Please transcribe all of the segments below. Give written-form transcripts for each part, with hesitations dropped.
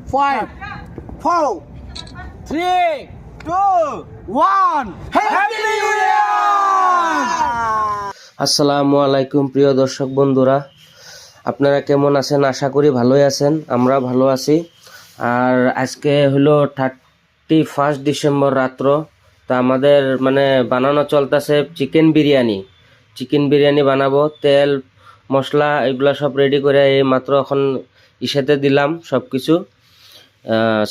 5, 4, 3, 2, 1. Happy New Year! আসসালামু আলাইকুম প্রিয় দর্শক বন্ধুরা, আপনারা কেমন আছেন? আশা করি ভালোই আছেন। আমরা ভালো আছি। আর আজকে হলো 31 ডিসেম্বর রাত্র। তা আমাদের বানানো চলতেছে চিকেন বিরিয়ানি বানাবো। তেল মশলা এগুলা সব রেডি করে এই মাত্র এখন ইসেতে দিলাম সব কিছু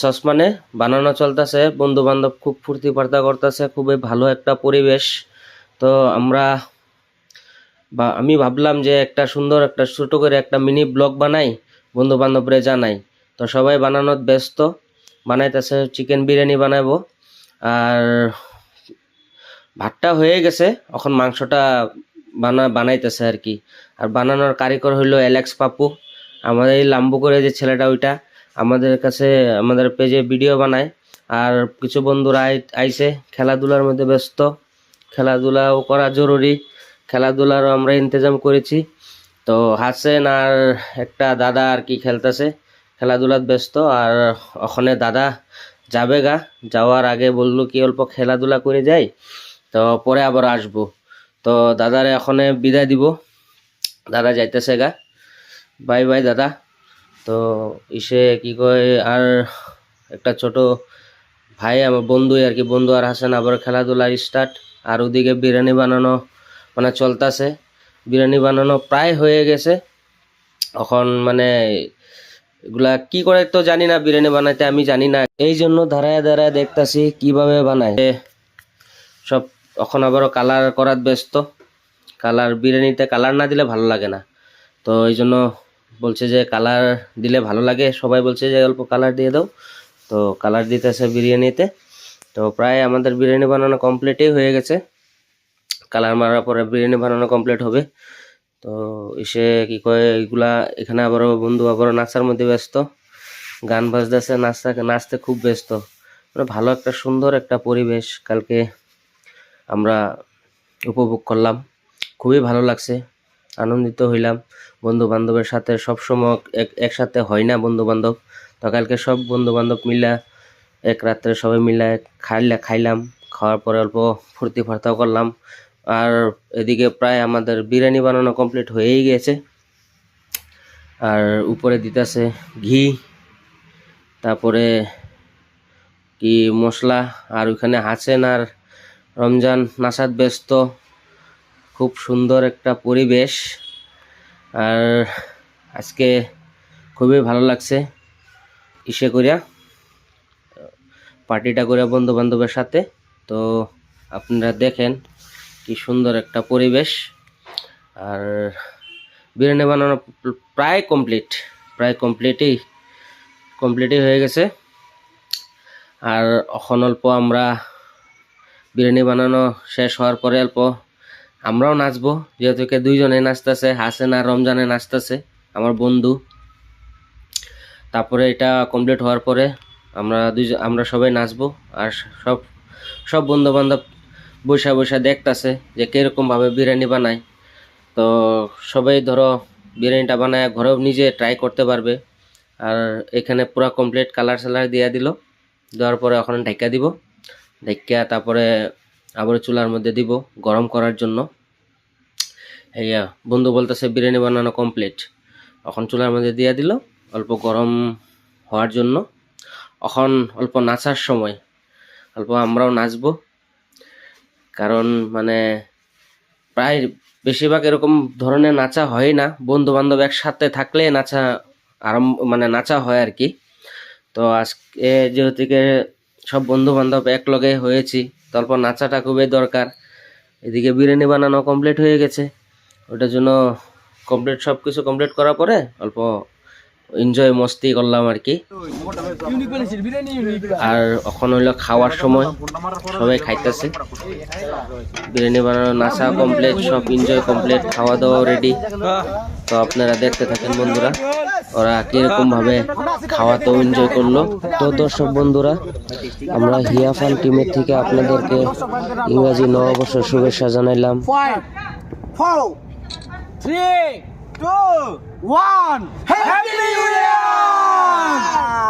সসপ্যানে বানানো চলতেছে। বন্ধু বান্ধব খুব ফুর্তি ফার্তা করতেছে, খুবই ভালো একটা পরিবেশ। তো আমি ভাবলাম যে একটা সুন্দর একটা ছোট করে একটা মিনি ব্লগ বানাই, বন্ধু বান্ধবরে জানাই। তো সবাই বানানোর ব্যস্ত, বানাইতেছে চিকেন বিরিয়ানি বানাবো। আর ভাতটা হয়ে গেছে, এখন মাংসটা বানাইতেছে আর কি। আর বানানোর কারিগর হইলো অ্যালেক্স পাপু, আমাদের এই লাম্বু করে যে ছেলেটা, ওইটা আমাদের কাছে আমাদের পেজে ভিডিও বানায়। আর কিছু বন্ধুরা আইছে খেলাধুলার মধ্যে ব্যস্ত, খেলাধুলাও করা জরুরি, খেলাধুলারও আমরা ইন্তজাম করেছি। তো হাসেন আর একটা দাদা আর কি খেলতেছে, খেলাধুলার ব্যস্ত। আর ওখানে দাদা যাবে গা, যাওয়ার আগে বললো কি অল্প খেলাধুলা করে যাই, তো পরে আবার আসবো। তো দাদারে ওখানে বিদায় দিব, দাদা যাইতেছে গা, বাই বাই দাদা। তো ইসে কি কয়, আর একটা ছোট ভাই আমার বন্ধু আর কি, বন্ধু আর হাসান আবার খেলাধুলা স্টার্ট। আর ওদিকে বিরিয়ানি বানানো চলতেছে, বিরিয়ানি বানানো প্রায় হয়ে গেছে। এখন এগুলা কি করে তো জানি না, বিরিয়ানি বানাইতে আমি জানি না, এই জন্য দাঁড়ায় দাঁড়ায় দেখতাছি কিভাবে বানায় সব। এখন আবারও কালার করার ব্যস্ত, কালার বিরিয়ানিতে কালার না দিলে ভালো লাগে না। তো এই জন্য বলছে যে কালার দিলে ভালো লাগে, সবাই বলছে যে অল্প কালার দিয়ে দাও। তো কালার দিতেছে বিরিয়ানিতে। তো প্রায় আমাদের বিরিয়ানি বানানো কমপ্লিটই হয়ে গেছে, কালার মারার পরে বিরিয়ানি বানানো কমপ্লিট হবে। তো এসে কি কয় এগুলা, এখানে আবারও বন্ধু আবারও নাচার মধ্যে ব্যস্ত, গান বাজতেছে, নাচতে খুব ব্যস্ত। ভালো একটা সুন্দর একটা পরিবেশ কালকে আমরা উপভোগ করলাম, খুবই ভালো লাগছে, আনন্দিত হইলাম। বন্ধু বান্ধবের সাথে সবসময় একসাথে হয় না বন্ধু বান্ধব। তো কালকে সব বন্ধু বান্ধব মিলা এক রাত্রে সবাই মিলে খাইলাম, খাওয়ার পরে অল্প ফুর্তি ফার্তাও করলাম। আর এদিকে প্রায় আমাদের বিরিয়ানি বানানো কমপ্লিট হয়েই গেছে। আর উপরে দিতেছে ঘি, তারপরে কি মশলা। আর ওইখানে হাসেন আর রমজান নাসাদ ব্যস্ত, খুব সুন্দর একটা পরিবেশ। আর আজকে খুবই ভালো লাগছে ইসে করিয়া, পার্টিটা করে বন্ধু বান্ধবের সাথে। তো আপনারা দেখেন কি সুন্দর একটা পরিবেশ। আর বিরিয়ানি বানানো প্রায় কমপ্লিটই হয়ে গেছে। আর এখন অল্প আমরা বিরিয়ানি বানানো শেষ হওয়ার পরে অল্প আমরাও নাচবো, যেহেতু দুইজনে নাচতেছে, হাসেন আর রমজানে নাচতেছে আমার বন্ধু। তারপরে এটা কমপ্লিট হওয়ার পরে আমরা সবাই নাচবো। আর সব বন্ধু বান্ধব বসে দেখতেছে যে কীরকমভাবে বিরিয়ানি বানায়। তো সবাই ধরো বিরিয়ানিটা বানায় ঘরেও নিজে ট্রাই করতে পারবে। আর এখানে পুরো কমপ্লিট কালার সালার দিয়ে দেওয়ার পরে ওখানে ঢাকা দিব, তারপরে আবার চুলার মধ্যে দিব গরম করার জন্য। বন্ধু বলতেছে বিরিয়ানি বানানো কমপ্লিট, এখন চুলার মধ্যে দিয়ে দিল অল্প গরম হওয়ার জন্য। এখন অল্প নাচার সময়, অল্প আমরাও নাচবো। কারণ প্রায় বেশিরভাগ এরকম ধরনের নাচা হয় না, বন্ধু বান্ধব একসাথে থাকলে নাচা নাচা হয় আর কি। তো আজকে যেহেতু সব বন্ধু বান্ধব একলগে হয়েছি, তো অল্প নাচাটা খুবই দরকার। এদিকে বিরিয়ানি বানানো কমপ্লিট হয়ে গেছে, ওটার জন্য সব কিছু কমপ্লিট করার পরে অল্প এনজয় মস্তি করলাম আর কি। আর এখন হইলো খাওয়ার সময়, সবাই খাইতেছে, বিরিয়ানি বানানো, নাচা কমপ্লিট, সব এনজয় কমপ্লিট, খাওয়া দাওয়া রেডি। তো আপনারা দেখতে থাকেন বন্ধুরা, ওরা কিরকম ভাবে খাওয়াতেও এনজয় করলো। তো দর্শক বন্ধুরা, আমরা হিয়াফান টিমের থেকে আপনাদেরকে ইংরাজি নববর্ষের শুভেচ্ছা জানাইলাম। 5, 4, 3, 2, 1. Happy New Year!